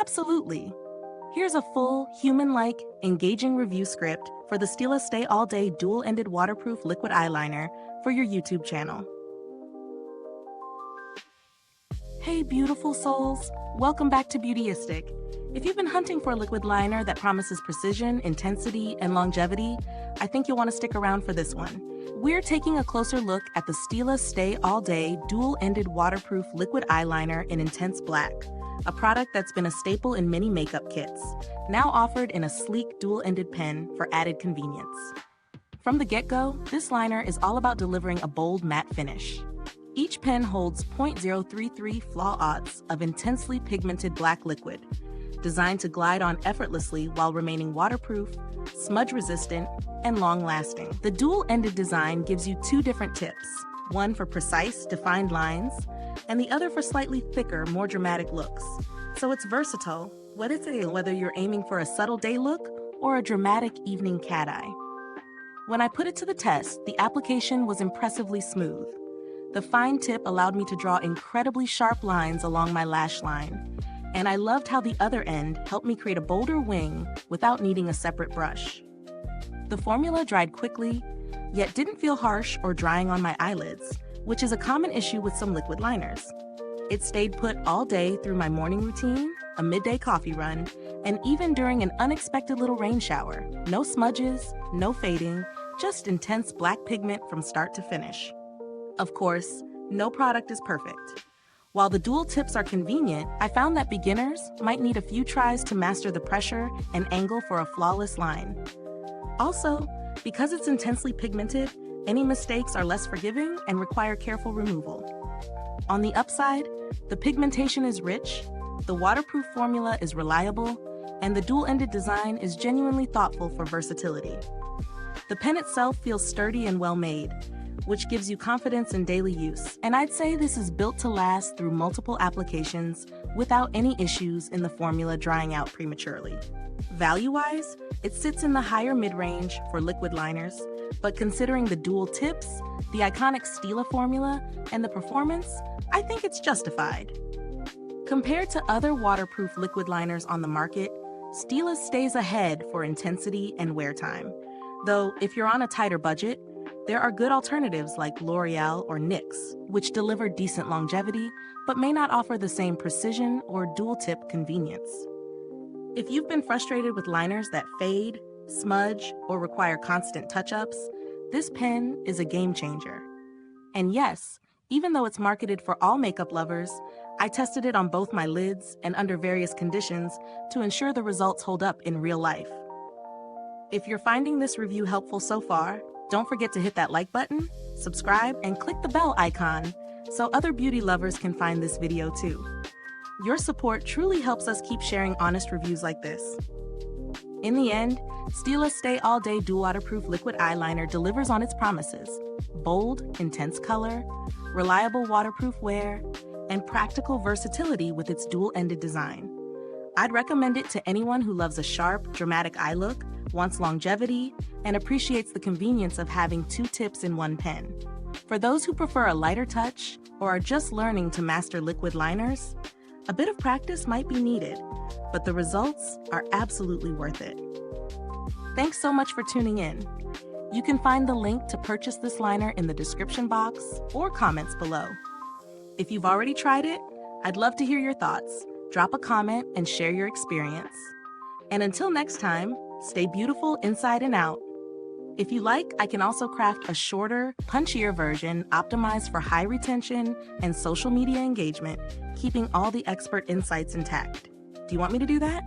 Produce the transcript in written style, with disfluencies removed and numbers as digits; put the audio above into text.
Absolutely. Here's a full, human-like, engaging review script for the Stila Stay All Day Dual-Ended Waterproof Liquid Eyeliner for your YouTube channel. Hey beautiful souls, welcome back to Beautyistic. If you've been hunting for a liquid liner that promises precision, intensity, and longevity, I think you'll want to stick around for this one. We're taking a closer look at the Stila Stay All Day Dual-Ended Waterproof Liquid Eyeliner in Intense Black, a product that's been a staple in many makeup kits, now offered in a sleek dual-ended pen for added convenience. From the get-go, this liner is all about delivering a bold matte finish. Each pen holds 0.033 flaw-aughts of intensely pigmented black liquid, designed to glide on effortlessly while remaining waterproof, smudge-resistant, and long-lasting. The dual-ended design gives you two different tips, one for precise, defined lines, and the other for slightly thicker, more dramatic looks. So it's versatile, whether you're aiming for a subtle day look or a dramatic evening cat eye. When I put it to the test, the application was impressively smooth. The fine tip allowed me to draw incredibly sharp lines along my lash line, and I loved how the other end helped me create a bolder wing without needing a separate brush. The formula dried quickly, yet didn't feel harsh or drying on my eyelids, which is a common issue with some liquid liners. It stayed put all day through my morning routine, a midday coffee run, and even during an unexpected little rain shower. No smudges, no fading, just intense black pigment from start to finish. Of course, no product is perfect. While the dual tips are convenient, I found that beginners might need a few tries to master the pressure and angle for a flawless line. Also, because it's intensely pigmented, any mistakes are less forgiving and require careful removal. On the upside, the pigmentation is rich, the waterproof formula is reliable, and the dual-ended design is genuinely thoughtful for versatility. The pen itself feels sturdy and well-made, which gives you confidence in daily use. And I'd say this is built to last through multiple applications without any issues in the formula drying out prematurely. Value-wise, it sits in the higher mid-range for liquid liners, but considering the dual tips, the iconic Stila formula, and the performance, I think it's justified. Compared to other waterproof liquid liners on the market, Stila stays ahead for intensity and wear time. Though, if you're on a tighter budget, there are good alternatives like L'Oreal or NYX, which deliver decent longevity, but may not offer the same precision or dual-tip convenience. If you've been frustrated with liners that fade, smudge, or require constant touch-ups, this pen is a game changer. And yes, even though it's marketed for all makeup lovers, I tested it on both my lids and under various conditions to ensure the results hold up in real life. If you're finding this review helpful so far, don't forget to hit that like button, subscribe, and click the bell icon so other beauty lovers can find this video too. Your support truly helps us keep sharing honest reviews like this. In the end, Stila Stay All Day Dual Waterproof Liquid Eyeliner delivers on its promises: bold, intense color, reliable waterproof wear, and practical versatility with its dual-ended design. I'd recommend it to anyone who loves a sharp, dramatic eye look, wants longevity, and appreciates the convenience of having two tips in one pen. For those who prefer a lighter touch or are just learning to master liquid liners, a bit of practice might be needed, but the results are absolutely worth it. Thanks so much for tuning in. You can find the link to purchase this liner in the description box or comments below. If you've already tried it, I'd love to hear your thoughts. Drop a comment and share your experience. And until next time, stay beautiful inside and out. If you like, I can also craft a shorter, punchier version optimized for high retention and social media engagement, keeping all the expert insights intact. Do you want me to do that?